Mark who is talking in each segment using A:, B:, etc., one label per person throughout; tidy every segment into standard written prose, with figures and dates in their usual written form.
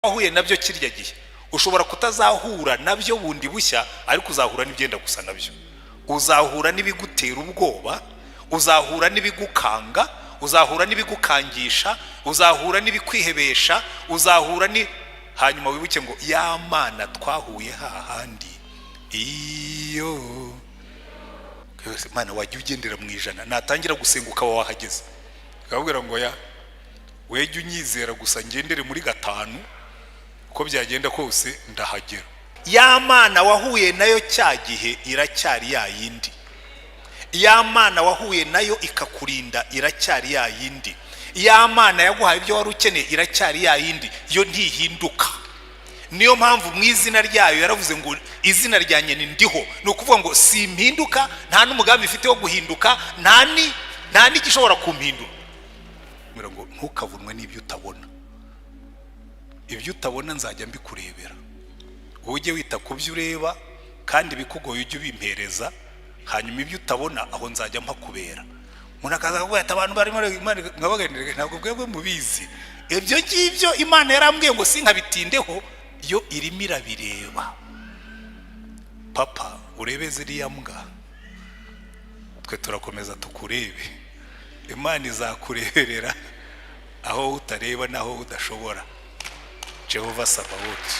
A: wahuye nabyo kirya gihe ushobora kutazahura nabyo bundi bushya, ariko uzahura n'ibyenda gusa nabyo. Uzahura n'ibigutera ubwoba, uzahura n'ibigukanga, uzahura n'ibigukangisha, uzahura n'ibikwihebesha, uzahura ni hanyuma wibuke ngo ya Mana twahuye hahandi. Iyo Mana wajya ugendera mu ijana, natangira gusenga ukaba wahageze, akabwira ngo ya wejye unyizera gusa ngendere muri gatanu, uko byagenda kose ndahagera. Ya Mana wahuye nayo cya gihe iracyari ya yindi. Ya Mana wahuye nayo ikakurinda iracyari ya yindi. Ya Mana yaguhaye ibyo wari ukeneye iracyari ya yindi, yo ntihinduka. Niyo mpamvu mu izina ryayo yaravuze ngo izina ryanjye ni ndiho. Ni ukuvuga ngo si impinduka, nta n'umugambi ifite wo guhinduka, nta n'igishobora kumpindura. Ngo ntukavunwe n'ibyo utabona. Ibyo utabona nzajya mbikurebera. Ujye wita ku byo ureba, kandi bikugoye ujye ubimpereza, hanyuma ibyo utabona aho nzajya mpakubera. Umuntu akaza kuvuga ati abantu barimo mwabaganira, ntabwo bwebwe mubizi. Ibyo ngibyo Imana yarambwiye ngo sinkabitindeho, yo irimo irabireba. Papa urebe ziriya mbwa, twe turakomeza tukurebe. Imana izakureberera aho utareba naho udashobora. Jehova Sabaoth.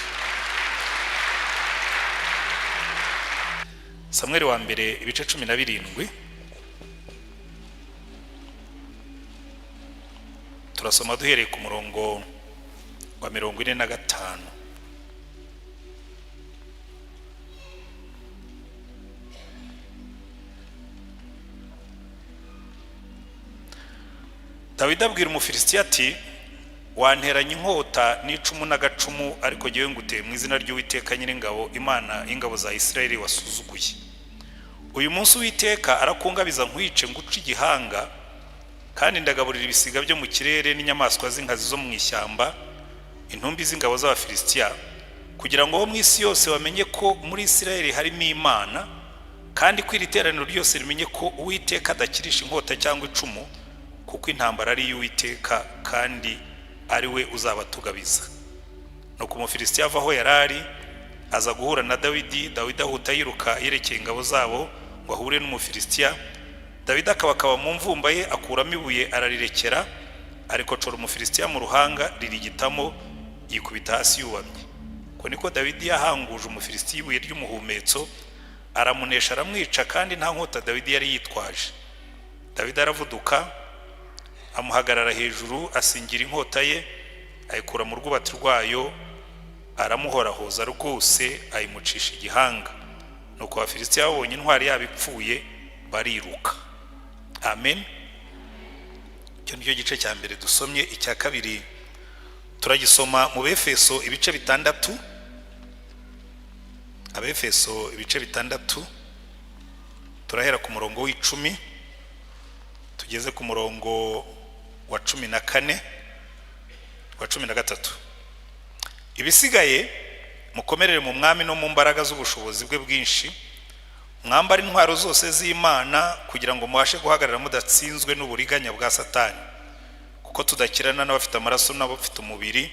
A: Samuel wa mbere ibice 17 turasoma duhereye ku murongo wa 45. Dawidi abwira Umufilisitiya ati wanteranye inkota n'icumu n'agacumu, ariko jyewe nguteye mu izina ry'Uwiteka Nyir'ingabo, Imana y'ingabo za Isirayeli wasuzuguye. Uyu munsi Uwiteka arakungabiza nkwice nguce igihanga, kandi ndagaburira ibisiga byo mu kirere n'inyamaswa z'inkazi zo mu ishyamba, intumbi z'ingabo z'Abafilisitiya, kugira ngo mu isi yose bamenye ko muri Isirayeli harimo Imana, kandi ko iri teraniro ryose rimenye ko Uwiteka adakirisha inkota cyangwa icumu, kuko intambara ari y'Uwiteka kandi ari we uzabatugabiza. Nuko Umufilisitiya ava aho yarari aza guhura na Dawidi. Dawidi ahuta yiruka yerekeye ingabo zabo ngo ahure n'Umufilisitiya. Dawidi akabakaba mu mvumba ye, akuramo ibuye ararirekera, ariko cora Umufilisitiya mu ruhanga ririgitamo, yikubita hasi yubamye. Ko niko Dawidi yahanguje Umufilisitiya ibuye ry'umuhumetso, aramunesha aramwica, kandi nta nkota Dawidi yari yitwaje. Dawidi aravuduka amuhagarara hejuru, asingira inkota ye, ayikura mu rwubati rwayo, aramuhorahoza rwose, ayimucisha igihanga. Nuko Abafilisitiya babonye intwari yabo ipfuye, bariruka. Amen. Icyo nicyo gice cya mbere dusomye. Icya kabiri turagisoma mu Befeso ibice 6. Abefeso ibice 6 turahera ku murongo w'10 tugeze ku murongo wa 14 wa 13. Ibisigaye mukomerere mu mwami no mu mbaraga z'ubushobozi bwe bwinshi, mwambara intwaro zose z'Imana, kugira ngo mubashe guhagarara mudatsinzwe n'uburiganya bwa Satani. Kuko tudakirana n'abafite amaraso n'abafite umubiri,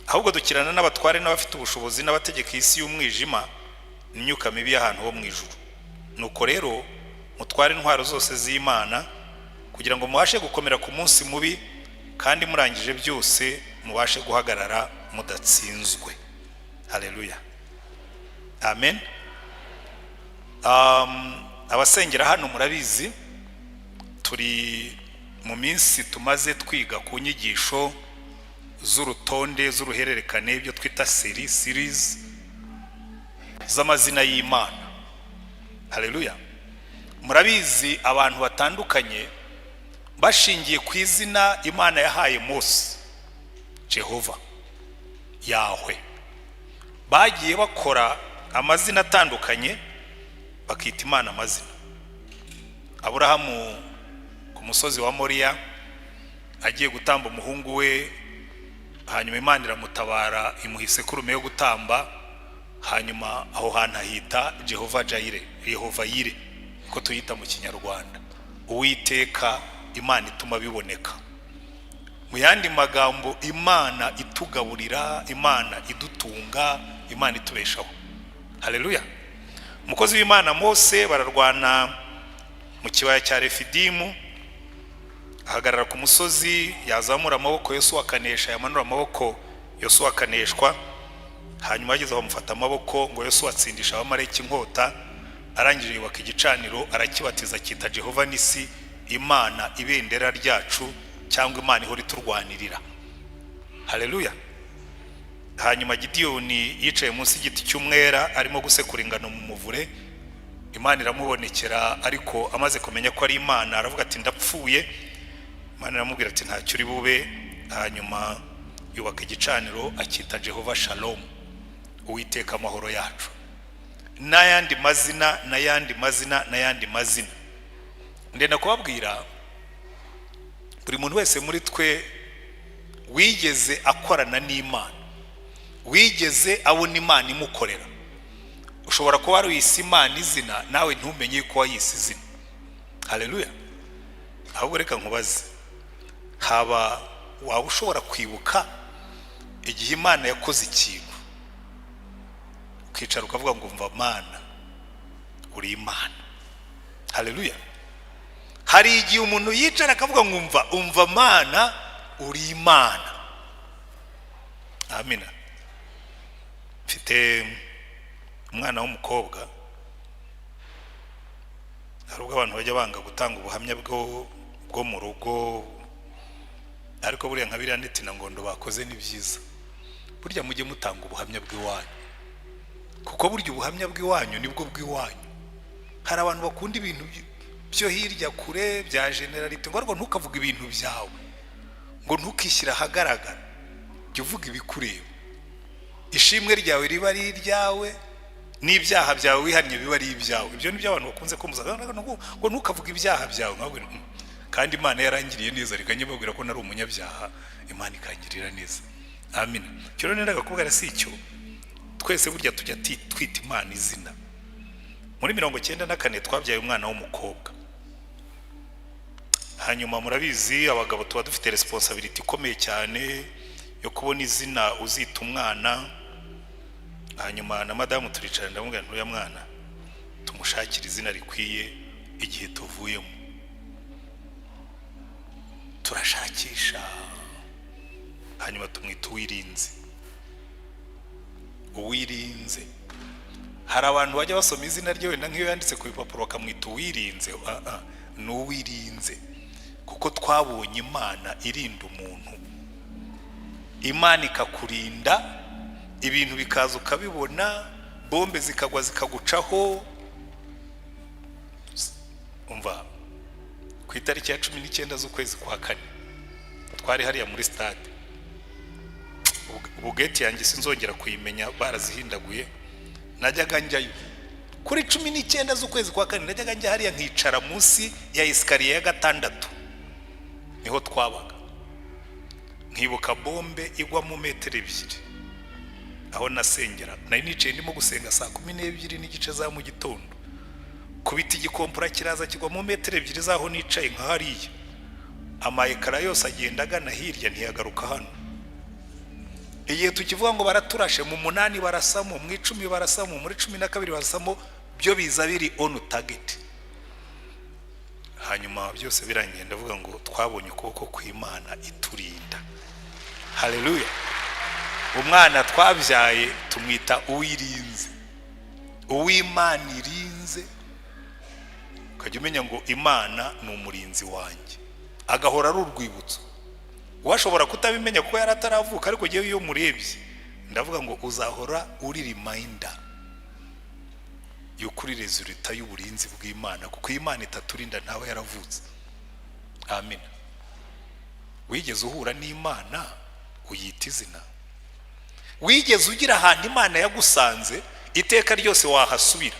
A: ahubwo dukirana n'abatware n'abafite ubushobozi n'abategeka isi y'umwijima n'imyuka mibi y'ahantu ho mu ijuru. Nuko rero mutware intwaro zose z'Imana, kugira ngo mubashe gukomera ku munsi mubi, kandi murangije byose mubashe guhagarara mudatsinzwe. Haleluya. Amen. Abasengera hano murabizi, turi mu minsi tumaze twiga ku nyigisho z'urutonde z'uruhererekane, ibyo twita series z'amazina y'Imana. Haleluya. Murabizi abantu batandukanye bashingiye ku izina Imana yahaye Mose, Jehova, Yahwe, bagiye bakora amazina atandukanye, bakita Imana amazina. Aburahamu ku musozi wa Moriya agiye gutamba umuhungu we, hanyuma Imana iramutabara, imuhise kurume yo gutamba, hanyuma aho hantu ahita Jehova Jaire, Yehova Yire ko tuyita mu Kinyarwanda, Uwiteka Imana ituma biboneka. mu yandi magambo Imana itugaburira, Imana idutunga, Imana itubeshaho. Haleluya. Umukozi w'Imana Mose bararwana mu kibaya cya Refidimu, ahagarara ku musozi, yazamura amaboko, Yosuwa akanesha, yamanura amaboko, Yosuwa akaneshwa. Hanyuma ageze bamufata amaboko ngo Yosuwa atsindisha abamarayika inkota, arangije yubaka igicaniro, arakibatiza cyita Jehova Nisi, Imana ibendera ryacu, cyangwa Imana ihora iturwanirira. Haleluya. Hanyuma Gideyoni yicaye munsi y'igiti cy'umwera arimo gusekura ingano mu muvure, Imana iramubonekera, ariko amaze kumenya ko ari Imana aravuga ati ndapfuye. Imana iramubwira ati ntacyo uri bube. Hanyuma yubaka igicaniro akita Jehova Shalom, Uwiteka amahoro yacu, n'ayandi mazina n'ayandi mazina n'ayandi mazina. Ndenda kubabwira buri muntu wese muri twe wigeze akorana n'Imana, wigeze abona Imana imukorera. Ushobora kuba ari wise Imana izina nawe ntumenye ko wayise izina. Haleluya. Ahubwo reka nkubaze, haba waba ushobora kwibuka igihe Imana yakoze ikintu ukicara ukavuga ngo umva Mana uri Imana? Haleluya. Hari igihe umuntu yicara akavuga ngo umva Mana uri Imana. Amina. Mfite umwana w'umukobwa, hari ubwo abantu bajya banga gutanga ubuhamya bwo mu rugo, ariko buriya nka biriya ndetse na ngondo bakoze ni byiza. Burya mujye mutanga ubuhamya bw'iwanyu, kuko burya ubuhamya bw'iwanyu nibwo bw'iwanyu. Hari abantu bakunda ibintu byo hirya kure bya generalite, ngo ariko ntukavuga ibintu byawe, ngo ntukishyira ahagaragara, jya uvuga ibikureba. Ishimwe ryawe riba ari iryawe, n'ibyaha byawe wihannye biba ari ibyawe. Ibyo ni byo abantu bakunze kumuza, ngo ntukavuga ibyaha byawe. Kandi Imana yarangiriye neza, reka nyibabwira ko nari umunyabyaha, Imana ikangirira neza. Amina. Cyo rero nendaga kubwira si icyo, twese burya tujya twita Imana izina. Muri 1994 twabyaye umwana w'umukobwa. Hanyuma murabizi abagabo tuba dufite responsibility ikomeye cyane yo kubona izina uzita umwana. Hanyuma na madamu turicara ndamubwira ntuya mwana tumushakira izina rikwiye igihe tuvuyemo. Turashakisha, hanyuma tumwita Uwirinze. Uwirinze. Hari abantu bajya basoma izina rye wenda nk'iyo yanditse ku bipapuro bakamwita Uwirinze. Ni Uwirinze, kuko twabonye Imana irinda umuntu. Imana ikakurinda, ibintu bikaza ukabibona, bombe zikagwa zikagucaho. Umva, ku itariki ya 19 z'ukwezi kwa 4 twari hariya muri stade. Ubugeti yanjye sinzongera kuyimenya, barazihindaguye. Najyaga njyayo kuri 19 z'ukwezi kwa 4, najyaga njya hariya nkicara munsi ya esikariye ya 6, niho twabaga. Nkibuka bombe igwa mu metero 2 aho nasengera. Nari nicaye ndimo gusenga saa 12 n'igice za mu gitondo, kubita igikompura kiraza kigwa mu metero 2 zaho nicaye nka hariya. Amayekara yose agenda agana hirya, ntiyagaruka hano. Igihe tukivuga ngo baraturashe mu 8 barasamo, mu 10 barasamo, muri 12 barasamo, byo biza biri on target. Hanyuma byose birangiye ndavuga ngo twabonye ukuboko kw'Imana iturinda. Haleluya. Umwana twabyaye tumwita Uwirinze, Uwimana irinze. Ukajya umenya ngo Imana ni umurinzi wanjye, agahora ari urwibutso. Washobora kutabimenya kuko yarataravuka, ariko giye iyo murebye ndavuga ngo uzahora uri reminder y'ukuri resulta y'uburinzi bw'Imana, kuko Imana itaturinda ntawe yaravutse. Amen. Wigeze uhura n'Imana uyita izina? Wigeze ugira ahantu Imana yagusanze iteka ryose wahasubira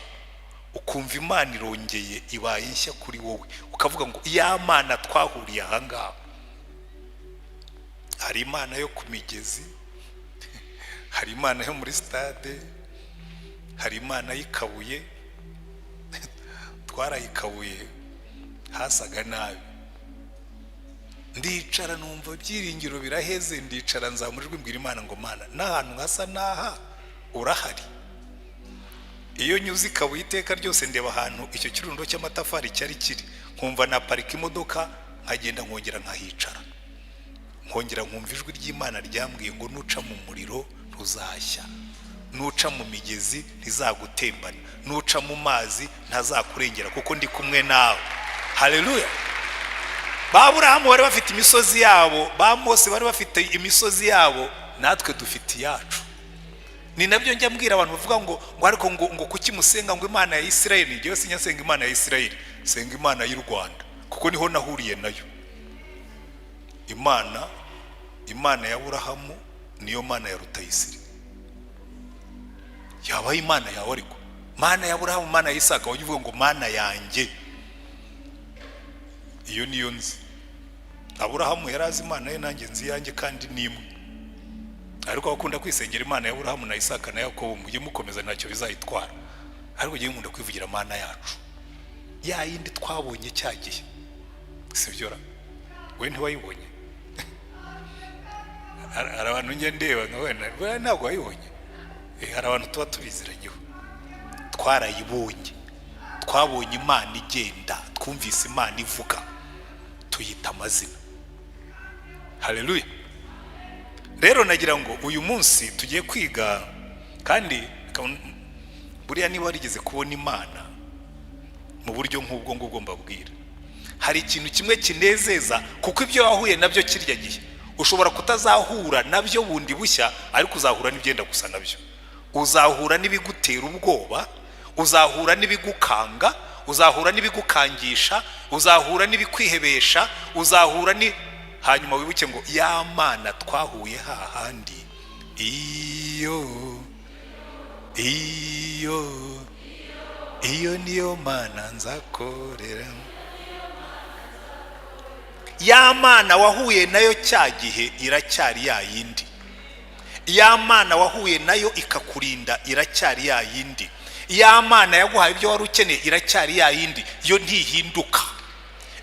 A: ukumva Imana irongeye ibaye nshya kuri wowe, ukavuga ngo ya Mana twahuriye aha ngaha? Hari Imana yo ku migezi, hari Imana yo muri stade, hari Imana y'ikabuye. Twarayikabuye hasaga nabi. ndicara numva ibyiringiro biraheze, ndicara nzamurijwe mbwira Imana ngo Mana, n'ahantu hasa n'aha urahari. Iyo nyuze Kabuye iteka ryose ndeba ahantu icyo kirundo cy'amatafari cyari kiri, nkumva naparika imodoka nkagenda nkongera nkahicara, nkongera nkumva ijwi ry'Imana ryambwiye ngo nuca mu muriro ntuzashya, nuca mu migezi ntizagutembana, nuca mu mazi ntazakurengera kuko ndi kumwe nawe. Haleluya. Baburahamu bari bafite imisozi yabo, ba Mose bari bafite imisozi yabo, natwe dufite iyacu. Ni nabyo njya mbwira abantu bavuga ngo ariko ngo kuki musenga ngo Imana ya Isirayeli? Ngewe sinyasenga Imana ya Isirayeli, senga Imana y'u Rwanda kuko niho nahuriye nayo. Imana ya Aburahamu niyo Mana ya Rutayisire. Yabaye Imana yawe ariko Mana ya Aburahamu, Mana ya Isaka, wajya uvuga ngo Mana yanjye. Iyo niyo nzi. Aburahamu yarazi Imana ye, nanjye nzi yanjye kandi nimwe. Ariko bakunda kwisengera Imana ya Aburahamu na Isaka na Yakobo, mujye mukomeza ntacyo bizayitwara. Ariko ngiye nkunda kwivugira Mana yacu, ya yindi twabonye cyagiye. Sibyo ra? We ntiwayibonye? Hari abantu njye ndeba nkabona ntabwo wayibonye. Hari abantu tuba tubiziranyeho, twarayibonye, twabonye Imana igenda, twumvise Imana ivuga, tuyita amazina. Haleluya. Rero nagira ngo uyu munsi tugiye kwiga, kandi buriya niba warigeze kubona Imana mu buryo nk'ubwo ngubwo mbabwira, hari ikintu kimwe kinezeza, kuko ibyo wahuye nabyo kirya gihe ushobora kutazahura nabyo bundi bushya, ariko uzahura n'ibyenda gusa nabyo. Uzahura n'ibigutera ubwoba, uzahura n'ibigukanga, uzahura n'ibigukangisha, uzahura n'ibikwihebesha, uzahura ni hanyuma wibuke ngo ya Mana twahuye hahandi, iyo niyo Mana nzakorera. Ya Mana wahuye nayo cya gihe iracyari ya yindi. Ya Mana wahuye nayo ikakurinda iracyari ya yindi. Ya Mana yaguhaye ibyo wari ukeneye iracyari ya yindi, yo ntihinduka.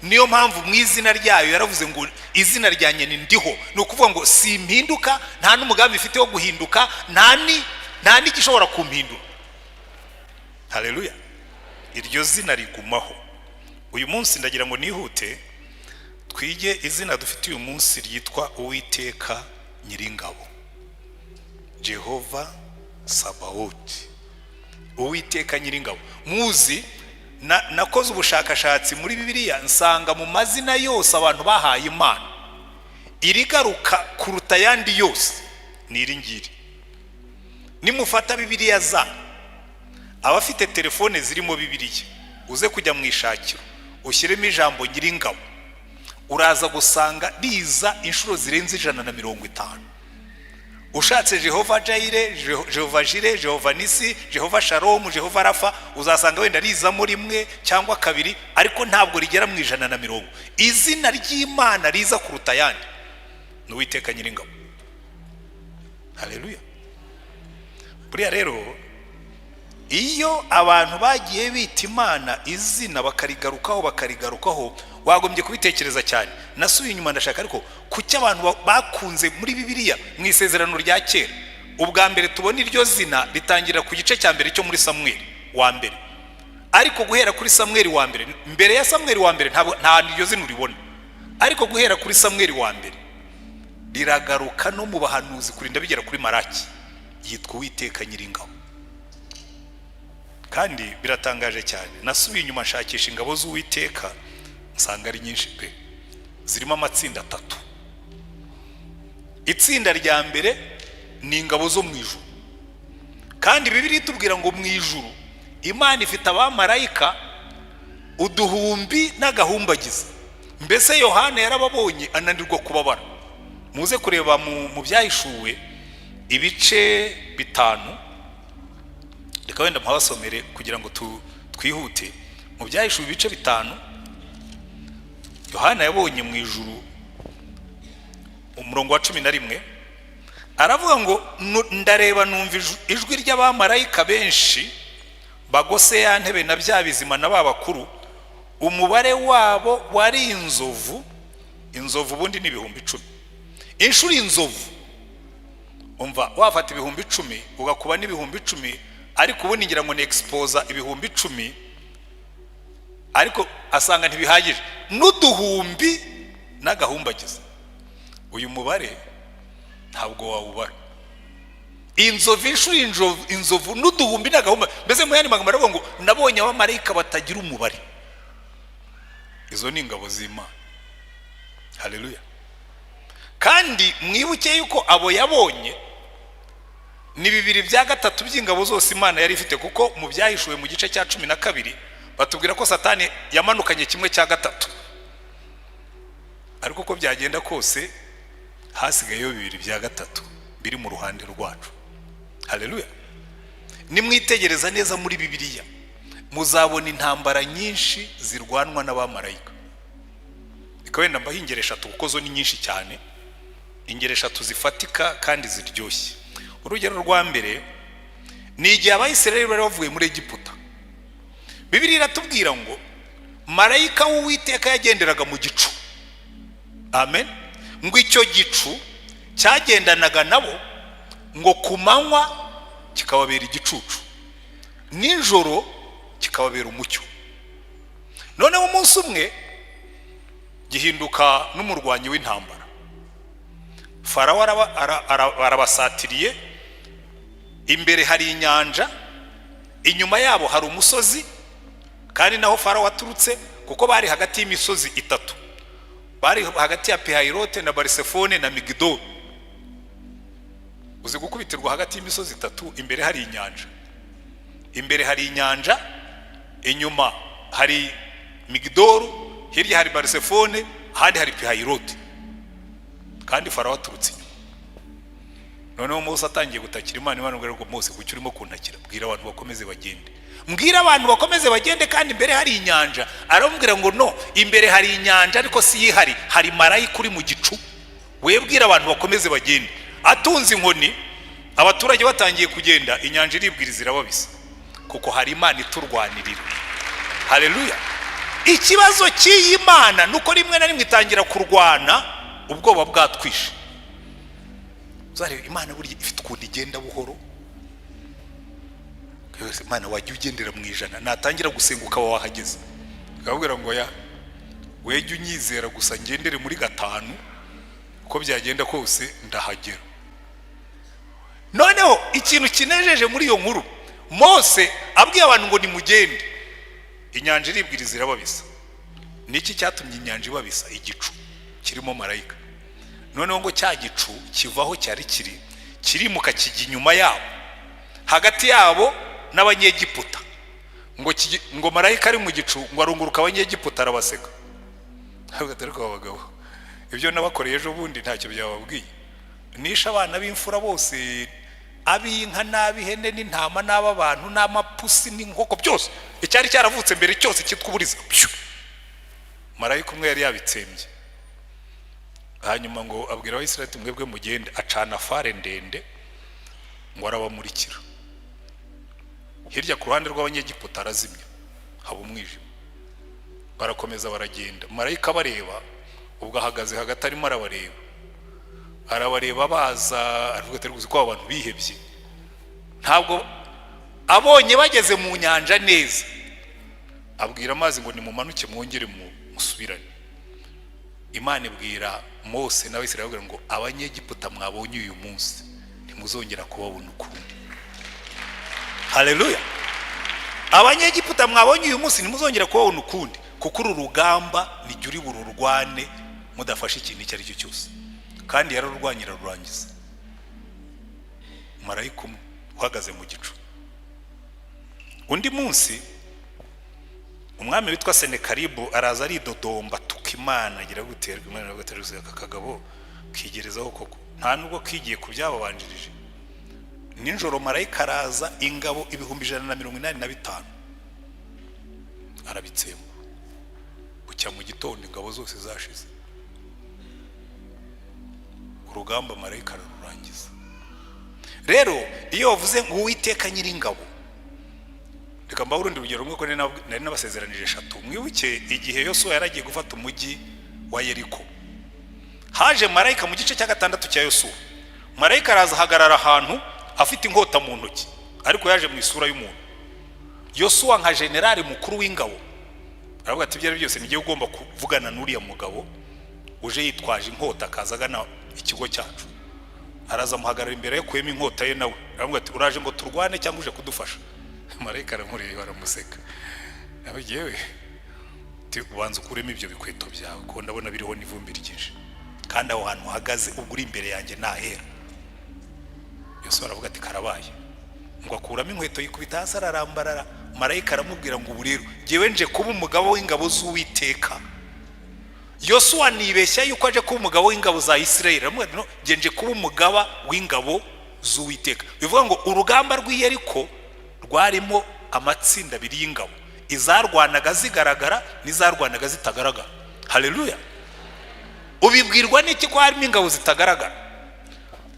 A: Niyo mpamvu mu izina ryayo yaravuze ngo izina ryanjye ni ndiho. Ni ukuvuga ngo si impinduka, nta n'umugambi ifite wo guhinduka, nta n'igishobora kumpindura. Haleluya. Iryo zina rigumaho. Uyu munsi ndagira ngo nihute twige izina dufite uyu munsi ryitwa Uwiteka Nyiringabo, Jehova Sabaoti. Uwiteka Nyiringabo. Muzi nakoze ubushakashatsi muri Bibiliya, nsanga mu mazina yose abantu bahaye Imana irigaruka kuruta yandi yose ni iri ngiri. Nimufata Bibiliya za abafite telefone zirimo Bibiliya, uze kujya mu ishakiro ushyiremo ijambo Nyiringabo, uraza gusanga riza inshuro zirenze 150. Ushatse Jehova Jaire, Jehova Jire, Jehova Nisi, Jehova Shalom, Jehova Rafa, uzasanga wenda rizamo rimwe cyangwa kabiri, ariko ntabwo rigera mu 150. Izina ry'Imana riza kuruta yandi ni Uwiteka Nyiringabo. Haleluya. Buriya rero iyo abantu bagiye bita Imana izina bakarigarukaho wagombye kubitekereza cyane. Nasubiye inyuma ndashaka, ariko kuki abantu bakunze muri Bibiliya mu isezerano rya kera, ubwa mbere tubona iryo zina ritangira ku gice cya mbere cyo muri Samuel wa mbere, ariko guhera kuri Samuel wa mbere, mbere ya Samuel wa mbere nta iryo zina uribona, ariko guhera kuri Samuel wa mbere riragaruka no mu bahanuzi kurinda bigera kuri Maraki, yitwa Uwiteka Nyiringabo. Kandi biratangaje cyane. Nasubiye inyuma nshakisha ingabo z'Uwiteka, nsanga ari nyinshi pe, zirimo amatsinda 3. Itsinda rya mbere ni ingabo zo mu ijuru, kandi Bibiliya itubwira ngo mu ijuru Imana ifite abamarayika uduhumbi n'agahumbagiza. Mbese Yohana yarababonye ananirwa kubabara. Muze kureba mu byahishuwe ibice 5, reka wenda mpabasomere kugira ngo twihute. Mu byahishuwe ibice 5 Yohana yabonye mu ijuru, umurongo wa 11 aravuga ngo ndareba numva ijwi ry'abamarayika benshi bagose ya ntebe na bya bizima na babakuru, umubare wabo wari inzovu inzovu ubundi ni 10,000. Inshuro inzovu umva wafata 10,000 ugakuba ni 10,000, ariko ubundi ngira ngo ni exposa 10,000, ariko asanga ntibihagije n'uduhumbi n'agahumbagiza. Uyu mubare ntabwo wawubara. Inzovu inshuro inzovu n'uduhumbi n'agahumba, mbese mu yandi magambo aravuga ngo nabonye abamarayika batagira umubare. Izo ni ingabo z'Imana. Haleluya. Kandi mwibuke yuko abo yabonye ni 2/3 by'ingabo zose Imana yari ifite, kuko mu byahishuwe mu gice cya 12 batubwira ko Satani yamanukanye 1/3, ariko uko byagenda kose hasigayeyo 2/3 biri mu ruhande rwacu. Haleluya. Nimwitegereza neza muri Bibiliya muzabona intambara nyinshi zirwanwa n'abamarayika. Ikawenda mbaho ingero 3 kuko zo ni nyinshi cyane, ingero 3 zifatika kandi ziryoshye. Urugero rwa mbere ni igihe Abayisirayeli bari bavuye muri Egiputa. Bibiliya iratubwira ngo marayika w'Uwiteka yagenderaga mu gicu. Amen. Ngo icyo gicu cyagendanaga nabo, ngo kumanywa kikababera igicucu, nijoro kikababera umucyo. Noneho umunsi umwe gihinduka n'umurwanyi w'intambara. Farawo arabasatiriye, imbere hari inyanja, inyuma yabo hari umusozi, kandi naho Farawo aturutse, kuko bari hagati y'imisozi 3. Bari hagati ya Pihayirote na Barisefone na Migidol. Uzi gukubitirwa hagati y'imisozi 3, imbere hari inyanja. Imbere hari inyanja, inyuma hari Migidol, hirya hari Barisefone, handi hari Pihayirote. Kandi Farawo aturutse inyuma. Noneho Mose atangiye gutakira Imana. Imana ngo rero Mose kuki urimo kuntakira? Bwira abantu bakomeze bagende. Mbwira abantu bakomeze bagende, kandi imbere hari inyanja. Arambwira ngo no, imbere hari inyanja ariko si yihari, hari marayika uri mu gicu. Webwira abantu bakomeze bagende. Atunze inkoni, abaturage batangiye kugenda, inyanja iribwiriza irababisa, kuko hari Imana iturwanirira. Haleluya. Ikibazo cy'iyi Imana nuko rimwe na rimwe itangira kurwana ubwoba bwatwishe. Uzareba Imana burya ifite ukuntu igenda buhoro. Kwese Imana wajya ugendera mu ijana, natangira gusenguka wahageze. Akabwira ngo ya wejye unyizera gusa ngendere muri 5, uko byagenda kose ndahagera. Noneho ikintu kinejeje muri iyo nkuru, Mose abwiye abantu ngo nimugende, inyanja iribwiriza irababisa. Niki cyatumye inyanja ibabisa? Igicu kirimo marayika. Noneho ngo cya gicu kivaho cyari kirimuka kijya inyuma yabo, hagati yabo n'Abanyegiputa. Ngo marayika ari mu gicu, ngo arunguruka Abanyegiputa arabaseka. Ntabwo atari ko abagabo ibyo nabakoreye ejo bundi ntacyo byababwiye. Nisha abana b'imfura bose, ab'inka n'ab'ihene n'intama n'abantu n'amapusi n'inkoko, byose icyari cyaravutse mbere cyose cyitwa uburiza. Marayika umwe yari yabitsembye. Hanyuma ngo abwira Abayisirayeli mwebwe mugende, acana fare ndende ngo arabamurikira. Hirya ku ruhande rw'Abanyegiputa arazimya, haba umwijima. Barakomeza baragenda, marayika bareba, ubwo ahagaze hagati arimo arabareba baza, avuga ati ruzi ko abantu bihebye. Ntabwo abonye bageze mu nyanja neza, abwira amazi ngo nimumanuke mwongere musubirane. Imana ibwira Mose n'Abisirayeli ngo Abanyegiputa mwabonye uyu munsi ntimuzongera kubabona ukundi. Haleluya. Abanyegiputa mwabonye uyu munsi ntimuzongera kubabona ukundi, kuko uru rugamba nijye uri bururwane mudafashe ikintu icyo ari cyo cyose. Kandi yararurwanyira rurangiza. Marayika umwe uhagaze mu gicu. Undi munsi umwami witwa Senekeribu araza aridodomba tuka Imana, agira guterwa Imana n'agateruza akagabo kigerezaho koko. Nta nubwo kigiye kubyababanjirije. Ninjoro marayika araza, ingabo 185 arabitsemba. Bucya mu gitondo ingabo zose zashize. Urugamba marayika rurangiza. Rero iyo wavuze ngo Uwiteka Nyiringabo, reka mbaho urundi rugero rumwe ko nari nabasezeranije 3. Mwibuke igihe Yosuwa yaragiye gufata umujyi wa Yeriko. haje marayika mu gice cya 6 cya Yosuwa. Marayika araza ahagarara ahantu afite inkota mu ntoki, ariko yaje mu isura y'umuntu. Yosuwa nka generali mukuru w'ingabo aravuga ati byari byose nigiye ugomba kuvugana n'uriya mugabo uje yitwaje inkota akazagana ikigo cyacu. Araza muhagarara imbere yo kwema inkota ye nawe aravuga ati uraje ngo turwane cyangwa uje kudufasha? Marayika aramureba aramuseka, nawe yewe ubanza ukuremo ibyo bikweto byawe kuko ndabona biriho n'ivumbi ryinshi, kandi aho hantu uhagaze ubwo uri imbere yanjye nahera. Yosuwa aravuga ati karabaye, ngo akuramo inkweto yikubita hasi ararambarara. Marayika aramubwira ngo ubu rero ngewe nje kuba umugabo w'ingabo z'Uwiteka. Yosuwa nibeshya yuko aje kuba umugabo w'ingabo za Isirayeli, aramubwira no nje kuba umugaba w'ingabo z'Uwiteka. Bivuga ngo urugamba rw'Iyeriko rwarimo amatsinda abiri y'ingabo, izarwanaga zigaragara n'izarwanaga zitagaragara. Haleluya. Ubibwirwa n'iki ko harimo ingabo zitagaragara?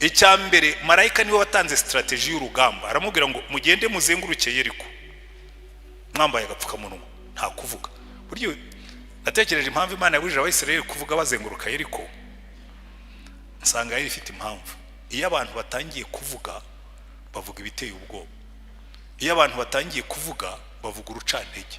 A: Icya mbere, marayika niwe watanze strategy y'urugamba. Aramubwira ngo mugende muzenguruke Yeriko mwambaye agapfukamunwa, nta kuvuga. Buryo natekereje impamvu Imana yabujije Abisirayeli kuvuga bazenguruka Yeriko, nsanga yari ifite impamvu. Iyo abantu batangiye kuvuga bavuga ibiteye ubwoba, iyo abantu batangiye kuvuga bavuga urucantege.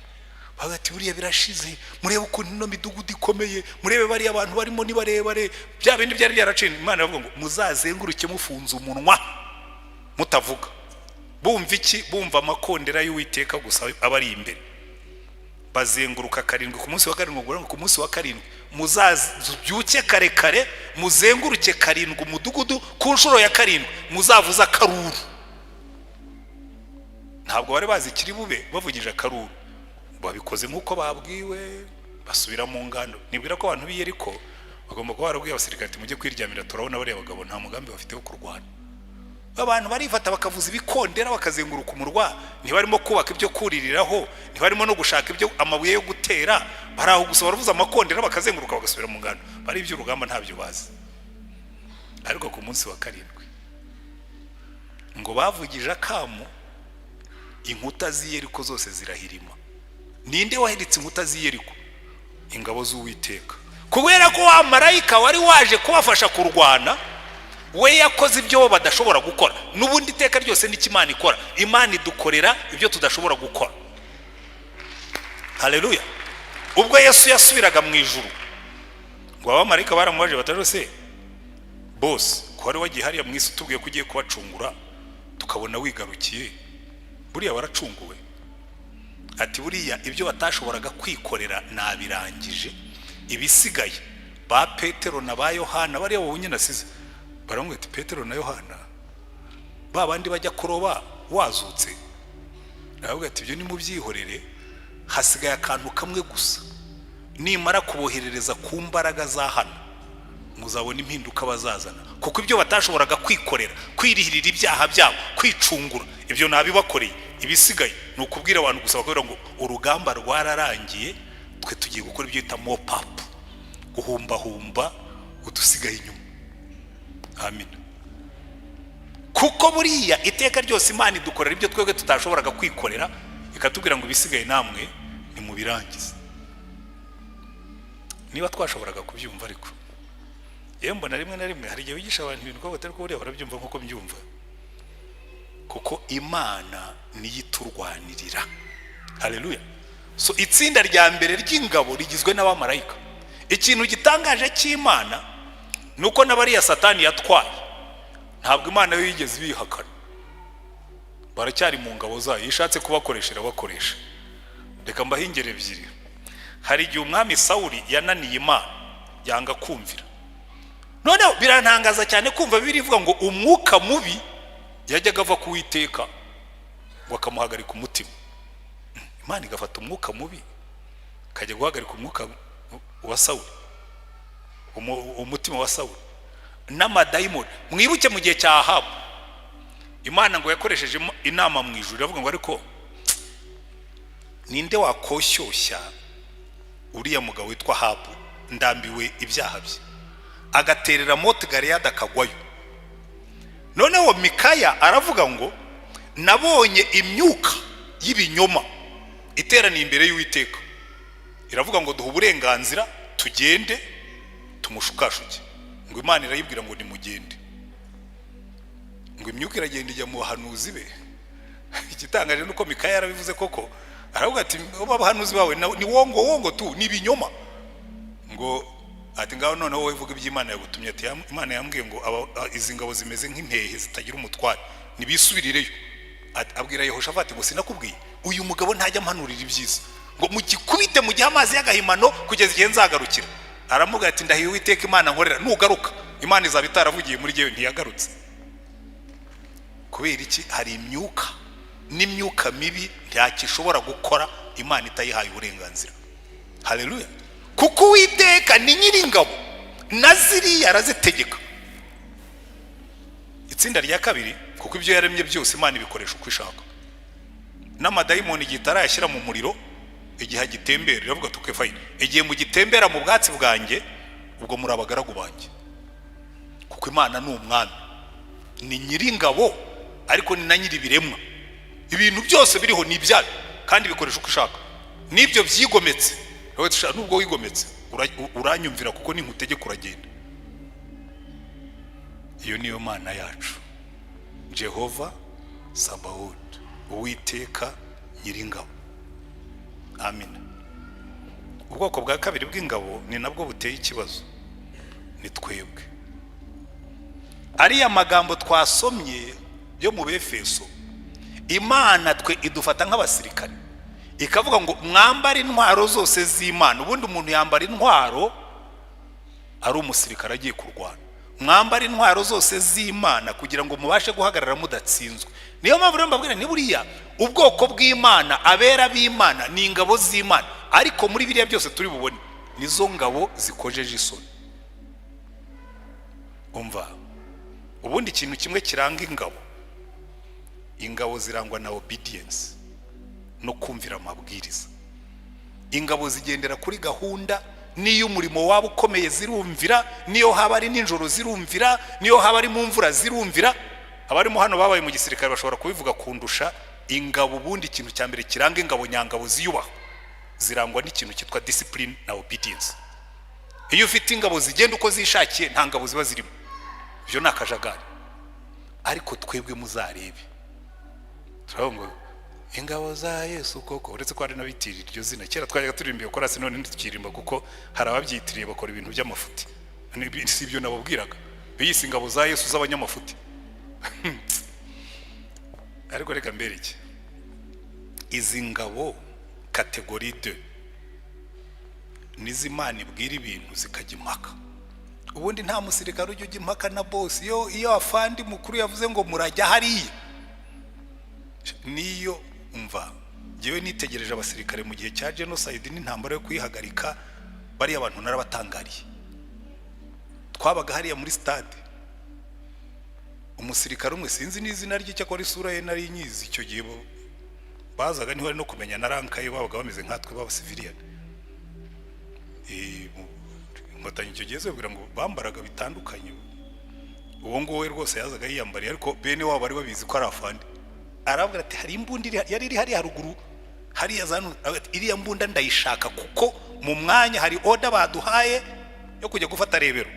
A: Bagati buriya birashize, murebe ukuntu ino midugudu ikomeye, murebe bari abantu barimo ni barebare, bya bindi byari byaracanye. Imana yavuga ngo muzazenguruke mufunze umunwa mutavuga. Bumva iki? Bumva amakondera y'Uwiteka gusa abari imbere. Bazenguruka 7 ku munsi wa 7, ngo ku munsi wa 7 muzabyuke kare kare muzenguruke 7 umudugudu, ku nshuro ya 7 muzavuza akaruru. Ntabwo bari bazi kiri bube bavugije akaruru, babikoze nk'uko babwiwe, basubira mu ngando. Nibwira ko abantu b'Iyeriko bagomba kuba barabwiye abasirikare ati mujye kwiryamira, turabona bari abagabo nta mugambi bafite wo kurwana. Abantu barifata bakavuza ibikondera bakazenguruka umurwa, ntibarimo kubaka ibyo kuririraho, ntibarimo no gushaka ibyo amabuye yo gutera, baraho gusa baravuza amakondera bakazenguruka bagasubira mu ngando. Bari iby'urugamba ntabyo bazi. Ariko ku munsi wa 7 ngo bavugije akamu, inkuta z'Iyeriko zose zirahirima. Ninde wahiritse inkuta z'Iyeriko? Ingabo z'Uwiteka. Kubera ko wa marayika wari waje kubafasha kurwana, we yakoze ibyo badashobora gukora. N'ubundi iteka ryose n'ikimana ikora, Imana idukorera ibyo tudashobora gukora. Haleluya. Ubwo Yesu yasubiraga mu ijuru, ngo abamarayika baramubaje batarose boss, ko wari wagiye hariya mu isi tubwiye ko ugiye kubacungura tukabona wigarukiye, buriya waracunguwe? Ati buriya ibyo batashoboraga kwikorera nabirangije, ibisigaye ba Petero na ba Yohana bariya wabonye nasize. Baramubwira ati Petero na Yohana ba bandi bajya kuroba wazutse? Aravuga ati ibyo ni mu byihorere, hasigaye akantu kamwe gusa, nimara kuboherereza ku mbaraga za hano muzabona impinduka bazazana. Kuko ibyo batashoboraga kwikorera, kwirihirira ibyaha byabo, kwicungura, ibyo nabibakoreye. Ibisigaye ni ukubwira abantu gusa bakubwira ngo urugamba rwararangiye, twe tugiye gukora ibyo bita mop up, guhumbahumba udusigaye inyuma. Amen. Kuko buriya iteka ryose Imana idukorera ibyo twebwe tutashoboraga kwikorera, ikatubwira ngo ibisigaye namwe ni mu birangiza. Niba twashoboraga kubyumva, ariko yewe mbona rimwe na rimwe hari igihe wigisha abantu ibintu ko batari kuburiya barabyumva nk'uko mbyumva. Kuko Imana niyo iturwanirira. Haleluya. So itsinda rya mbere ry'ingabo rigizwe n'abamarayika. Ikintu gitangaje cy'Imana nuko n'abariya Satani yatwaye, ntabwo Imana yo yigeze bihakana. Baracyari mu ngabo zayo, yishatse kubakoresha bakoresha. Reka mbahingere ebyiri. Hari igihe umwami Sawuli yananiye Imana, yanga kumvira. Noneho birantangaza cyane kumva Bibiliya ivuga ngo umwuka mubi yajyaga ava ku Uwiteka ngo akamuhagarika umutima. Imana igafata umwuka mubi kajya guhagarika umwuka wa Sawuli, umutima wa Sawuli n'amadayimoni. Mwibuke mu gihe cya Ahabu, Imana ngo yakoresheje inama mu ijuru, iravuga ngo ariko ninde wakoshyushya uriya mugabo witwa Ahabu, ndambiwe ibyaha bye, agaterera Moti Galeyadi akagwayo. Noneho Mikaya aravuga ngo nabonye imyuka y'ibinyoma iteraniye imbere y'Uwiteka, iravuga ngo duha uburenganzira tugende tumushukashuke. ngo Imana irayibwira ngo nimugende, ngo imyuka iragenda ijya mu bahanuzi be. Igitangaje nuko Mikaya yarabivuze koko, aravuga ati abahanuzi bawe ni wongo tu, ni ibinyoma. Ngo ati ngaho noneho wowe vuga iby'Imana yagutumye. Ati Imana yambwiye ngo izi ngabo zimeze nk'impehe zitagira umutware, nibisubirireyo. Abwira Yehoshafati ngo sinakubwiye uyu mugabo ntajya ampanurira ibyiza, ngo mugikubite mu gihe amazi y'agahimano kugeza igihe nzagarukira. Aramuga ati ndahiye Uwiteka Imana nkorera, nugaruka Imana izaba itaravugiye muri jewe. Ntiyagarutse. Kubera iki? Hari imyuka n'imyuka mibi ntakishobora gukora Imana itayihaye uburenganzira. Haleluya. Kuko Uwiteka ni Nyiringabo, na ziriya arazitegeka. Itsinda rya kabiri, kuko ibyo yaremye byose Imana ibikoresha uko ishaka. N'amadayimoni igihe itarayashyira mu muriro, igihe agitembera iravuga Tukwifurije, igihe mugitembera mu bwatsi bwanjye, ubwo muri abagaragu banjye. Kuko Imana ni umwami, ni Nyiringabo, ariko ni na nyiribiremwa. Ibintu byose biriho ni ibyayo kandi bikoresha uko ishaka. Nibyo byigometse, nubwo wigometse uranyumvira kuko ninkutegeka uragenda. Iyo niyo Mana yacu, Jehova Sabaoth, Uwiteka Nyiringabo. Amen. Ubwoko bwa kabiri bw'ingabo ni nabwo buteye ikibazo, ni twebwe. Ariya magambo twasomye yo mu Befeso, Imana twe idufata nk'abasirikare, ikavuga ngo mwambare intwaro zose z'Imana. Ubundi umuntu yambara intwaro ari umusirikare agiye kurwana. Mwambare intwaro zose z'Imana kugira ngo mubashe guhagarara mudatsinzwe. Niyo mpamvu rero mbabwira ni buriya ubwoko bw'Imana, abera b'Imana ni ingabo z'Imana, ariko muri biriya byose turi bubone nizo ngabo zikojeje isoni. Umva, ubundi ikintu kimwe kiranga ingabo zirangwa na obedience, no kumvira amabwiriza. Ingabo zigendera kuri gahunda, niyo umurimo wabo ukomeye zirumvira, niyo haba ari ninjoro zirumvira, niyo haba ari mu mvura zirumvira. Abarimo hano babaye mu gisirikare bashobora kubivuga kundusha. Ingabo ubundi ikintu cya mbere kiranga ingabo nyangabo ziyubaha, zirangwa n'ikintu cyitwa discipline na obedience. Iyo ufite ingabo zigenda uko zishakiye, nta ngabo ziba zirimo, ibyo ni akajagari. Ariko twebwe muzarebe, turavuga ingabo za Yesu koko, uretse ko hari n'abitirira iryo zina. Kera twajyaga turirimba ko rasi, none ntitukirimba kuko hari ababyitiriye bakora ibintu by'amafuti. Si ibyo nababwiraga, biyise ingabo za Yesu z'abanyamafuti. Ariko reka mbere iki, izi ngabo kategori 2 nizo Imana ibwira ibintu zikajya impaka. Ubundi nta musirikare ujya impaka na boss. Iyo afandi mukuru yavuze ngo murajya hariya, niyo umva. Jewe nitegereje abasirikare mu gihe cya genocide n'intambara yo kuyihagarika, bari abantu narabatangariye. Twabaga hariya muri stade, umusirikare umwe sinzi n'izina rye, cyakora isura ye nari nyizi. Icyo gihe bazaga niho ari no kumenya na ranka ye, babaga bameze nkatwe b'abasivilian. Inkotanyi icyo gihe zibwira ngo bambaraga bitandukanye. Uwo ngo we rwose yazaga yiyambariye, ariko bene wabo bari babizi ko ari afandi. Aravuga ati hari imbundi yari iri hariya haruguru, hariya zanu, iriya mbunda ndayishaka kuko mu mwanya hari order baduhaye yo kujya gufata rebero.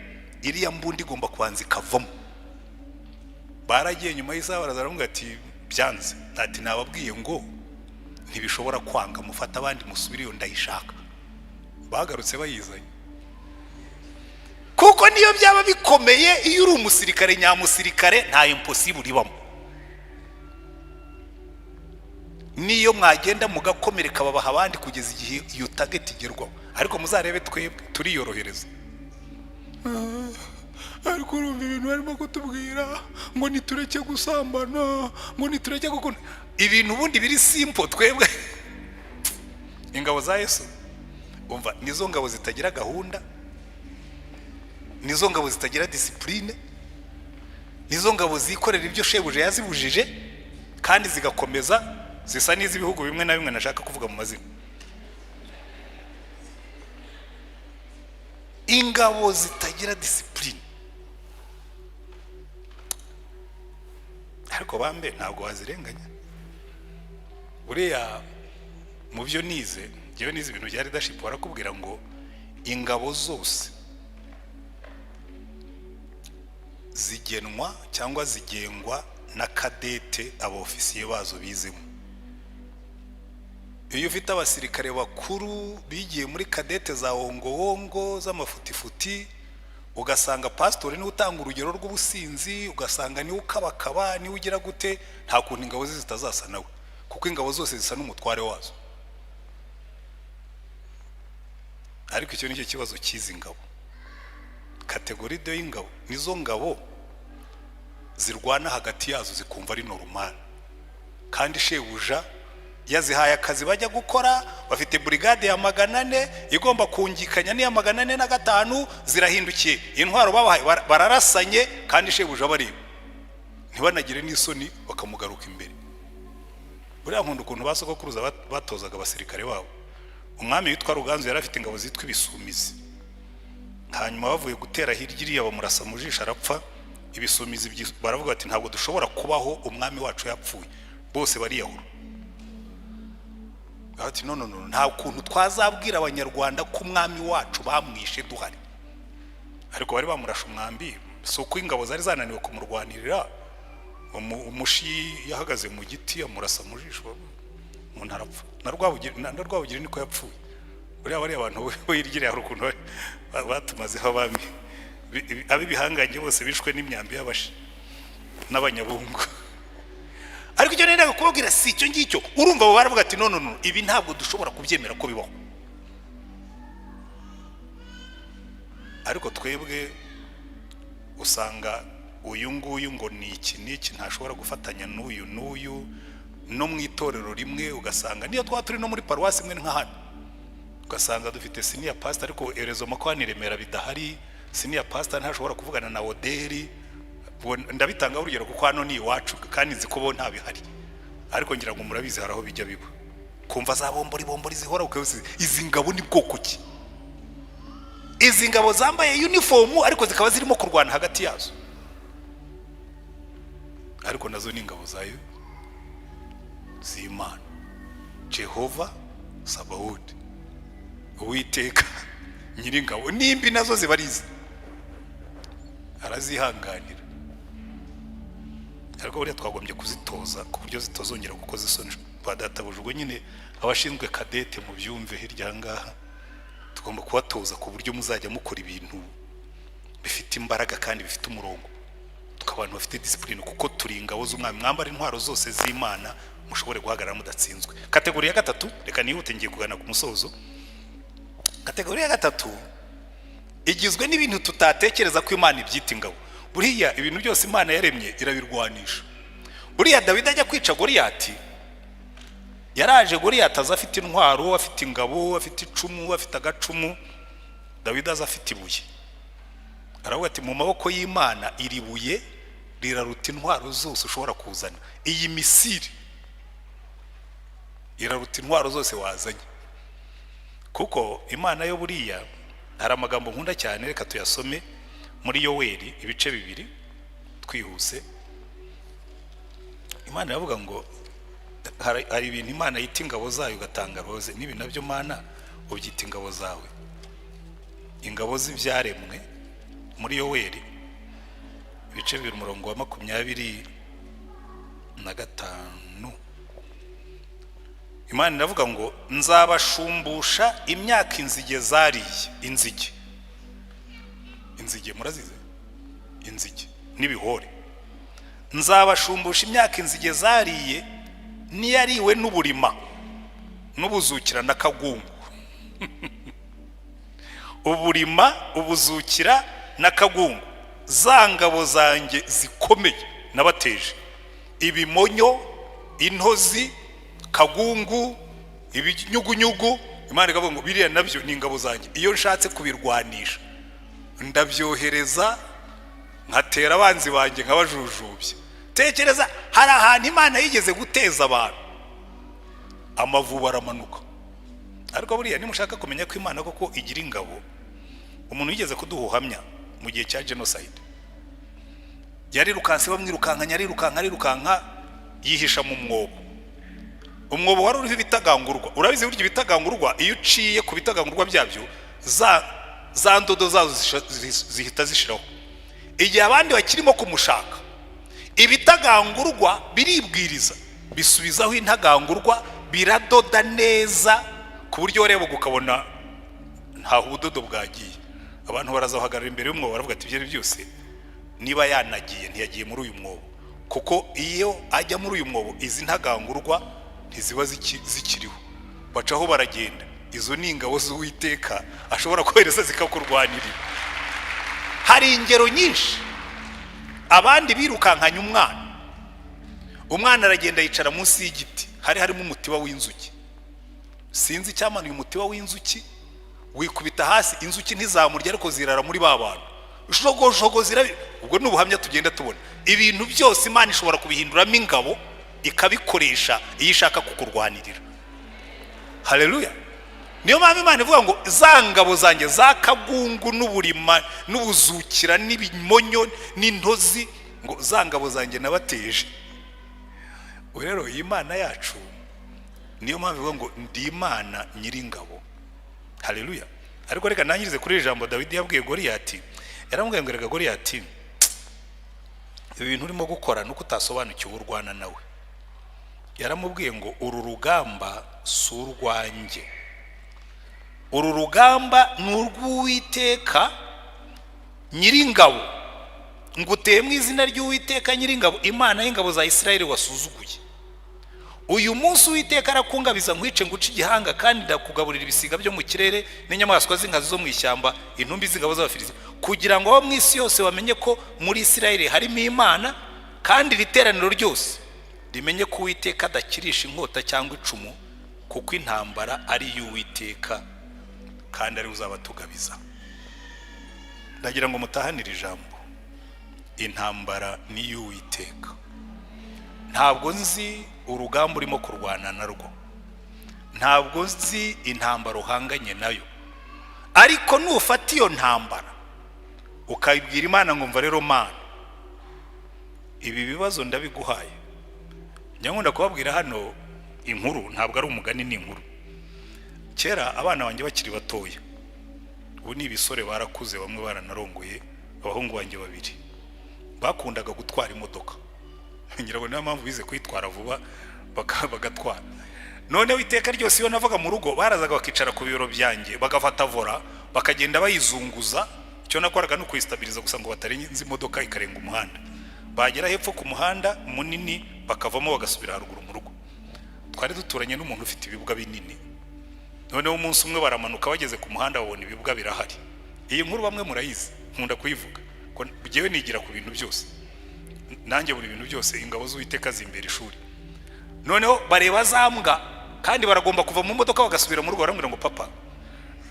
A: Iriya mbundi igomba kubanza ikavamo. Baragiye nyuma y'isaha barazaramubwira ati byanze. Ati nababwiye ngo ntibishobora kwanga, mufata abandi musubiriyo ndayishaka. Bagarutse bayizanye. Kuko niyo byaba bikomeye, iyo uri umusirikare nyamusirikare nta impossible ibamo. Niyo mwagenda mugakomereka babaha abandi kugeza igihe iyo target igerwaho. Ariko muzarebe twebwe turiyorohereza. Ariko urumva ibintu barimo kutubwira ngo nitureke gusambana, ngo nitureke gukunda ibintu ubundi biri simple. Twebwe ingabo za Yesu, umva, nizo ngabo zitagira gahunda, nizo ngabo zitagira discipline, nizo ngabo zikorera ibyo shebuje yazibujije kandi zigakomeza. Zisa n'iz'ibihugu bimwe na bimwe nashaka kuvuga mu mazina. Ingabo zitagira discipline. Ariko bambe ntabwo wazirenganya. Uriya mu byo nize, yewe nize ibintu bya leadership, barakubwira ngo ingabo zose zigenwa cyangwa zigengwa na kadete abofisiye bazo bizemo. Iyo ufite abasirikare bakuru bigiye muri kadete za wongo z'amafutifuti, ugasanga pastori ni utanga urugero rw'ubusinzi, ugasanga ni ukabakaba, ni ugira gute, nta kuntu ingabo ze zitazasa nawe, kuko ingabo zose zisa n'umutware wazo. Ariko icyo nicyo kibazo cy'izi ngabo. Kategori de y'ingabo nizo ngabo zirwana hagati yazo zikumva ari normal, kandi shebuja yazihaye akazi bajya gukora, bafite brigade ya 400 igomba kungikanya n'iya 405, zirahindukiye intwaro babahaye bararasanye, kandi shebuja bari ntibanagire n'isoni bakamugaruka imbere. Buriya nkunda ukuntu basogokuruza batozaga abasirikare babo. Umwami witwa Ruganzu yari afite ingabo zitwa ibisumizi, hanyuma bavuye gutera hirya iriya bamurasa mu jisho arapfa. Ibisumizi baravuga ati ntabwo dushobora kubaho umwami wacu yapfuye, bose bariyahura. Ati no nta kuntu twazabwira abanyarwanda ko umwami wacu bamwishe duhari. Ariko bari bamurasha umwambi, so ko ingabo zari zananiwe kumurwanirira, umushi yahagaze mu giti amurasa mu jisho, umuntu arapfa. Na Rwabugiri niko yapfuye. Buriya bari abantu wirigire hari ukuntu batumazeho abami abibihanganye bose bishwe n'imyambi y'abashi n'abanyabungu. Ariko icyo nenda kubabwira si icyo ngicyo. Urumva abo baravuga ati no ibi ntabwo dushobora kubyemera ko bibaho. Ariko twebwe usanga uyu nguyu ngo ni iki ntashobora gufatanya n'uyu no mu itorero rimwe, ugasanga niyo turi no muri paruwasi imwe nka hano, ugasanga dufite senior pastor ariko erezo makwani Remera bidahari. Senior pastor ntashobora kuvugana na Oderi. Ndabitanga urugero kuko hano ni iwacu kandi nzi ko bo nta bihari, ariko ngira ngo murabizi haraho bijya biba. Kumva za bombori zihora ukabise izi ngabo ni bwoko ki? Izi ngabo zambaye uniform ariko zikaba zirimo kurwana hagati yazo, ariko nazo ni ingabo zayo z'Imana. Jehova Sabaoth, Uwiteka Nyiringabo, nimbi nazo zibarize arazihanganira. Ariko buriya twagombye kuzitoza ku buryo zitozongera kuko zisoni badatabujwe. Nyine abashinzwe kadete mu byumve hirya ngaha, tugomba kubatoza ku buryo muzajya mukora ibintu bifite imbaraga kandi bifite umurongo, tukabantu bafite discipline, kuko turi ingabo z'umwami. Mwambara intwaro zose z'Imana mushobore guhagarara mudatsinzwe. Kategori ya gatatu, reka nihute ngiye kugana ku musozo. Kategori ya gatatu igizwe n'ibintu tutatekereza ko Imana ibyita ingabo. Buriya ibintu byose Imana yaremye irabirwanisha. Buriya Dawidi ajya kwica Goliyati, yaraje Goliyati aza afite intwaro, afite ingabo, afite icumu, afite agacumu. Dawidi aza afite ibuye, aravuga ati mu maboko y'Imana iri buye riraruta intwaro zose ushobora kuzana. Iyi misiri iraruta intwaro zose wazanye. Kuko Imana yo buriya hari amagambo nkunda cyane, reka tuyasome muri Yoweri ibice 2 twihuse. Imana yavuga ngo hari ibintu Imana yita ingabo zayo ugatanga roze, nibi nabyo Mana ubyita ingabo zawe, ingabo z'ibyaremwe. Muri Yoweri ibice 2 umurongo wa 25, Imana iravuga ngo nzabashumbusha imyaka inzige zariye. Inzige murazize, inzige n'ibihore. Nzabashumbusha imyaka inzige zariye niyariwe n'uburima n'ubuzukira na kagungu. Uburima, ubuzukira na kagungu, za ngabo zanjye zikomeye nabateje. Ibimonyo, intozi, kagungu, ibinyugunyugu. Imana ikavuga ngo biriya nabyo ni ingabo zanjye. Iyo nshatse kubirwanisha ndabyohereza nkatera abanzi banjye nkabajujubye. Tekereza, hari ahantu Imana yigeze guteza abantu amavuba aramanuka. Ariko buriya nimushaka kumenya ko Imana koko igira ingabo, umuntu yigeze kuduhuhamya mu gihe cya genocide. Yarirukanse bamwirukankanya, arirukanka yihisha mu mwobo. Umwobo wari uriho ibitagangurwa. Urabizi buryo ibitagangurwa iyo uciye ku bitagangurwa byabyo za ndodo zazo zihita zishiraho. igihe abandi bakirimo kumushaka, ibitagangurwa biribwiriza, bisubizaho intagangurwa, biradoda neza ku buryo wareba ukabona nta ubudodo bwagiye. Abantu barazahagarara imbere y'umwobo baravuga ati ibyo byose niba yanagiye ntiyagiye muri uyu mwobo, kuko iyo ajya muri uyu mwobo izi ntagangurwa ntiziba zikiriho, bacaho baragenda. Izo ni ingabo z'Uwiteka ashobora kohereza zikakurwanirira. Hari ingero nyinshi. Abandi birukankanya umwana aragenda yicara munsi y'igiti, harimo umutiba w'inzuki. Sinzi cyamanuye umutiba w'inzuki, wikubita hasi, inzuki ntizamurya ariko zirara muri ba bantu. Ushogojogo zirabi. Ubwo n'ubuhamya tugenda tubona. Ibintu byose Imana ishobora kubihinduramo ingabo ikabikoresha iyo ishaka kukurwanirira. Haleluya. Niyo mpamvu Imana ivuga ngo za ngabo zanjye zakagungu n'uburima n'ubuzukira n'ibimonyo n'intozi, ngo za ngabo zanjye nabateje. Rero Imana yacu niyo mpamvu ivuga ngo ndi Imana nyiringabo. Haleluya. Ariko reka nangirize kuri ijambo Dawidi yabwiye Goliyati. Yaramubwiye ngo rega Goliyati, ibintu urimo gukora nuko utasobanukiwe urwana nawe. Yaramubwiye ngo uru rugamba si urwanjye, uru rugamba ni urw'Uwiteka nyiringabo, nguteye mu izina ry'Uwiteka nyiringabo, Imana y'ingabo za Isirayeli wasuzuguye. Uyu munsi Uwiteka arakungabiza nkwice nguce igihanga, kandi ndakugaburira ibisiga byo mu kirere n'inyamaswa z'inkazi zo mu ishyamba, intumbi z'ingabo z'Abafilisiti, kugira ngo abo mu isi yose bamenye ko muri Isirayeli harimo Imana, kandi riteraniro ryose rimenye ko Uwiteka adakirisha inkota cyangwa icumu, kuko intambara ari iy'Uwiteka kandi ari uzabatugabiza. Ndagira ngo mutahanire ijambo, intambara ni iy'Uwiteka. Ntabwo nzi urugamba urimo kurwana narwo, ntabwo nzi intambara uhanganye nayo, ariko nufata iyo ntambara ukabibwira Imana ngo mva rero Mana, ibi bibazo ndabiguhaye. Nyangunda kubabwira hano inkuru, ntabwo ari umugani, ni inkuru. Kera abana banjye bakiri batoya, ubu ni ibisore barakuze, bamwe baranarongoye, abahungu banjye babiri bakundaga gutwara imodoka. Nyirago niyo mpamvu bize kwitwara vuba bagatwara. Noneho iteka ryose iyo navaga mu rugo barazaga bakicara ku biro byanjye, bagafata vora bakagenda bayizunguza. Icyo nakoraga no kuyistabiliza gusa ngo batarenze imodoka ikarenga umuhanda. Bagera hepfo ku muhanda munini bakavamo bagasubira haruguru mu rugo. Twari duturanye n'umuntu ufite ibibwa binini. Noneho umunsi umwe baramanuka bageze ku muhanda babona ibibwa birahari. Iyi nkuru bamwe murayizi, nkunda kuyivuga ko bigewe nigira ku bintu byose. Nanjye buri bintu byose ingabo z'Uwiteka zimbere ishuri. Noneho bareba za mbwa, kandi baragomba kuva mu modoka bagasubira mu rugo, barambwira ngo papa,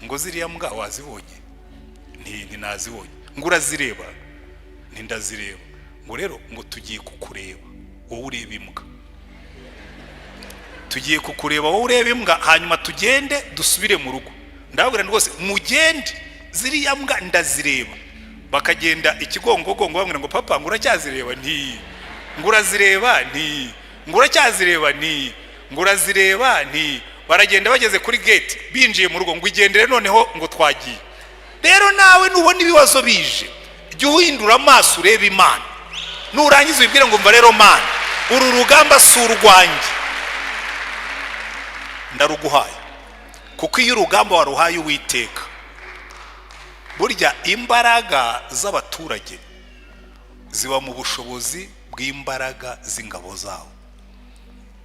A: ngo ziriya mbwa wazibonye? Nti nazibonye. Ngo urazireba? Nti ndazireba. Ngo rero ngo tugiye kukureba wowe ureba imbwa, tugiye kukureba wowe ureba imbwa, hanyuma tugende dusubire mu rugo. Ndababwira rwose mugende, ziriya mbwa ndazireba. Bakagenda ikigongogongo bamwira ngo papa, ngo uracyazireba? Nti ngo urazireba? Nti ngo uracyazireba? Nti ngo urazireba? Nti baragenda bageze kuri gate binjiye mu rugo, ngo igendere noneho ngo twagiye. Rero nawe nubona ibibazo bije, jya uhindura amaso ureba Imana, nurangiza ubibwire ngo mva rero Mana, uru rugamba si urwanjye, ndaruguhaye. Kuko iyo urugamba waruhaye Uwiteka, burya imbaraga z'abaturage ziba mu bushobozi bw'imbaraga z'ingabo zawo.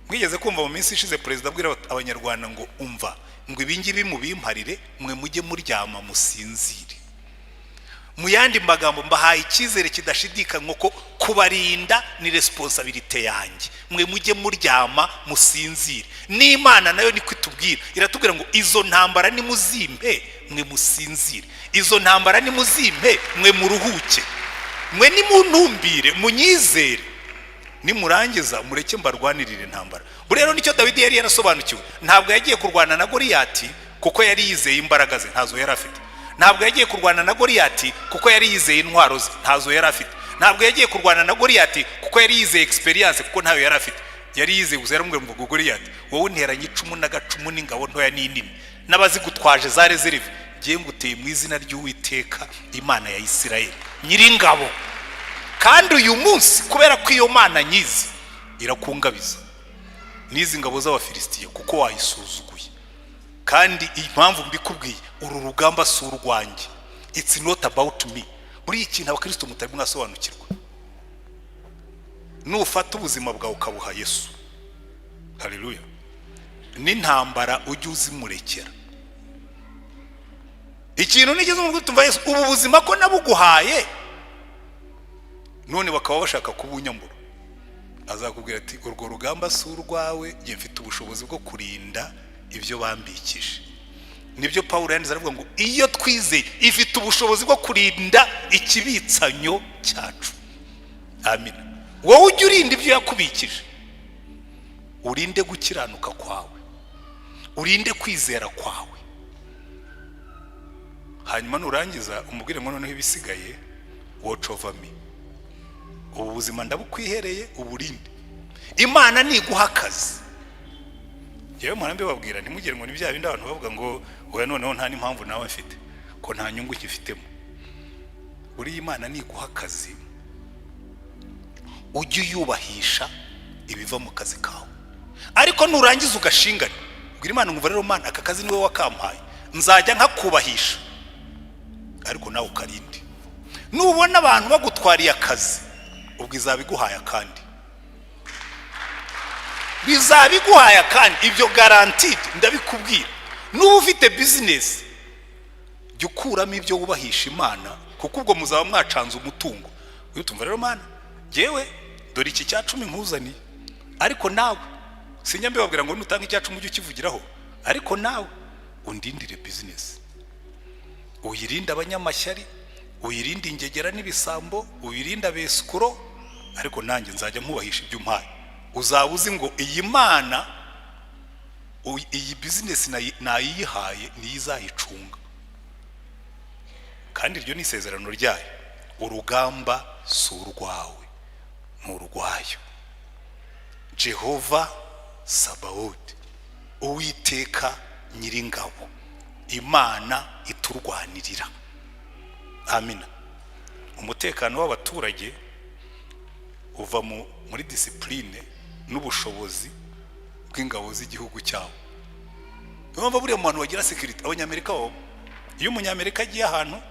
A: Mwigeze kumva mu minsi ishize perezida abwira abanyarwanda ngo umva, ngo ibingibi mubimparire, mwe mujye muryama musinzire. Mu yandi magambo mbahaye icyizere kidashidikanywa ko kubarinda ni responsibility yanjye, mwe mujye muryama musinzire. N'Imana nayo niko itubwira, iratubwira ngo izo ntambara ni muzimpe mwe musinzire, izo ntambara ni muzimpe mwe muruhuke, mwe nimuntumbire munyizere, nimurangiza mureke mbarwanirire intambara. Rero nicyo Dawidi yari yarasobanukiwe. Ntabwo yagiye kurwana na Goliyati kuko yari yizeye imbaraga ze, ntazo yari afite. Ntabwo yagiye kurwana na Goliyati kuko yari yizeye intwaro ze, ntazo yari afite. Ntabwo yagiye kurwana na Goliyati kuko yari yizeye experience, kuko ntayo yari afite. Yari yizeye gusa, yaramubwira ngo Goliyati, wowe unteranye icumu n'agacumu n'ingabo ntoya n'inini n'abazigutwaje zare zirive, ngiye nguteye mu izina ry'Uwiteka Imana ya Isirayeli nyiringabo. kandi uyu munsi kubera ko iyo Mana nyizi irakungabiza n'izi ngabo z'abafilisitiya kuko wayisuzuguye. Kandi impamvu mbikubwiye, uru rugamba si urwanjye, it's not about me. Muri iki kintu abakristo mutari mwasobanukirwa, nufata ubuzima bwawe ukabuha Yesu, haleluya, n'intambara ujye uzimurekera. Ikintu nigeze mu gutumva Yesu, ubu buzima ko nabuguhaye none bakaba bashaka kubunyambura, azakubwira ati urwo rugamba si urwawe, ngiye mfite ubushobozi bwo kurinda ibyo bambikije. Nibyo Paulo yanditse aravuga ngo iyo twizeye ifite ubushobozi bwo kurinda ikibitsanyo cyacu. Amen. Wowe ujye urinda ibyo yakubikije, urinde gukiranuka kwawe, urinde kwizera kwawe, hanyuma nurangiza umubwire ngo noneho ibisigaye watch over me. Ubu buzima ndabukwihereye, uburinde. Imana niguha akazi, yewe murambe babwira ntimugire ngo ni bya bindi abantu bavuga ngo oya noneho nta n'impamvu nawe mfite ko nta nyungu nkifitemo. Uri Imana niguha akazi ujye uyubahisha ibiva mu kazi kawe, ariko nurangiza ugashingana ubwira Imana ngo rero Mana aka kazi niwe wakampaye, nzajya nkakubahisha, ariko nawe ukarinde. Nubona abantu bagutwariye akazi ubwo izabiguhaye kandi bizabiguhaye kandi ibyo guaranteed, ndabikubwira. Nuba ufite business jya ukuramo ibyo wubahisha Imana, kuko ubwo muzaba mwacanze umutungo. Utumva rero Mana jewe dore iki cya 10 nkuzaniye, ariko nawe sinyambe babwira ngo nutanga icya 10 ujye ukivugiraho, ariko nawe undindire business, uyirinde abanyamashyari, uyirinde ingegera n'ibisambo, uyirinde abesukuro, ariko nanjye nzajya nkubahisha ibyo umpaye. Uzabuzi ngo iyi Mana iyi business nayihaye nizayicunga, kandi iryo ni isezerano ryayo. Urugamba si urwawe, n'urwayo. Jehova Sabaoth, Uwiteka Nyiringabo, Imana iturwanirira. Amina. Umutekano w'abaturage uva muri discipline n'ubushobozi bw'ingabo z'igihugu cyabo. Urumva buriya mu bantu bagira security, abanyamerika bo, iyo umunyamerika agiye ahantu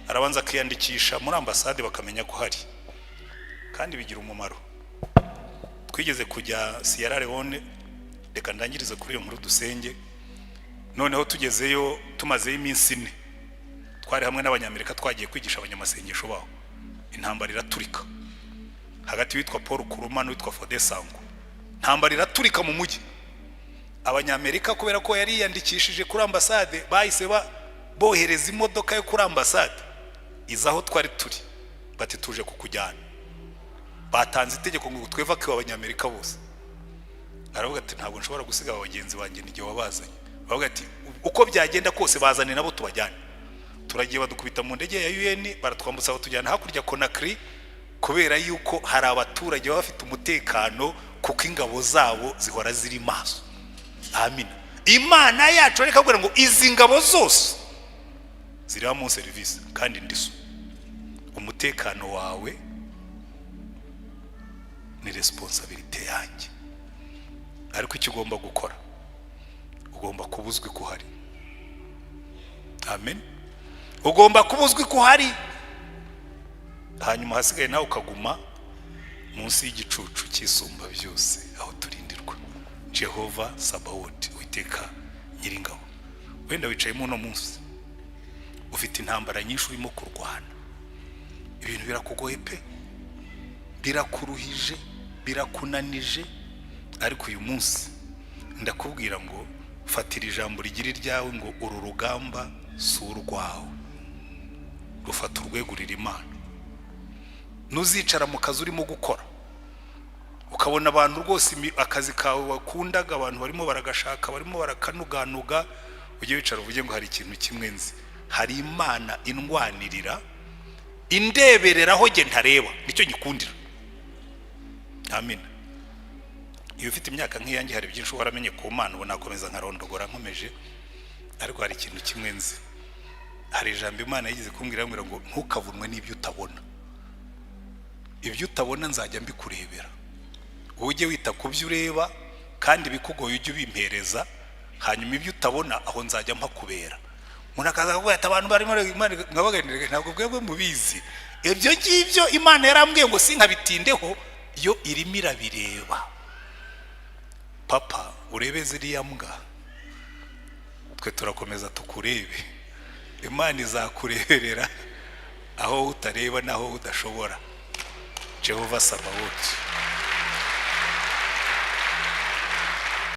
A: arabanza akiyandikisha muri ambasade bakamenya ko hari, kandi bigira umumaro. Twigeze kujya Sierra Leone, reka ndangirize kuri iyo nkuru dusenge. Noneho tugezeyo tumazeyo iminsi 4, twari hamwe n'abanyamerika twagiye kwigisha abanyamasengesho baho. Intambara iraturika hagati witwa Paul Kuruma n'uwitwa Fode Sango. Intambara iraturika mu mujyi. Abanyamerika kubera ko yari yandikishije kuri ambasade bahise bohereza imodoka yo kuri ambasade izaho twari turi, bati tuje kukujyana. Batanze itegeko ngo tweva ko abanyamerika bose. Aravuga ati ntabwo nshobora gusiga abagenzi banjye n'igihe wabazanye. Bavuga ati uko byagenda kose bazane nabo tubajyane. Turagiye badukubita mu ndege ya UN, baratwambutsa batujyana hakurya Conakry, kubera yuko hari abaturage bafite umutekano kuko ingabo zabo zihora ziri maso. Amina. Imana yacu reka kubwira ngo izi ngabo zose ziri mu service kandi ndiso. Umutekano wawe ni responsibility yanjye, ariko icyo ugomba gukora ugomba kubuzwi ko hari. Amen. Ugomba kubuzwi ko hari, hanyuma hasigaye nawe ukaguma munsi y'igicucu cy'isumba byose aho turindirwa. Jehova Sabaoth, Uwiteka Nyiringabo. Wenda wicaye mu no munsi ufite intambara nyinshi urimo kurwana, ibintu birakugoye pe, birakuruhije, birakunanije, ariko uyu munsi ndakubwira ngo fatira ijambo rigira iryawe ngo uru rugamba si urwawe, rufata urwegurira Imana. Nuzicara mu kazi urimo gukora ukabona abantu rwose akazi kawe wakundaga abantu barimo baragashaka, barimo barakanuganuga, ujye wicara uvuge ngo hari ikintu kimwe nzi, hari Imana indwanirira indebereraho nge ntareba, nicyo nyikundira. Amina. Iyo ufite imyaka nk'iyanjye hari byinshi waramenye ku Mana, ubona nakomeza nkarondogora nkomeje, ariko hari ikintu kimwe nzi. Hari ijambo Imana yigize kumbwira ngo ntukavunwe n'ibyo utabona. ibyo utabona nzajya mbikurebera, ujye wita ku byo ureba kandi bikugoye ujye ubimpereza, hanyuma ibyo utabona aho nzajya mpakubera. Umuntu akaza kuvuga ati abantu barimo nkabaganira, ntabwo bwebwe mubizi ibyo ngibyo Imana yarambwiye ngo sinkabitindeho, yo irimo irabireba. Papa urebe ziriya mbwa, twe turakomeza tukurebe, Imana izakureberera aho utareba naho udashobora. Jehova Sabaoth.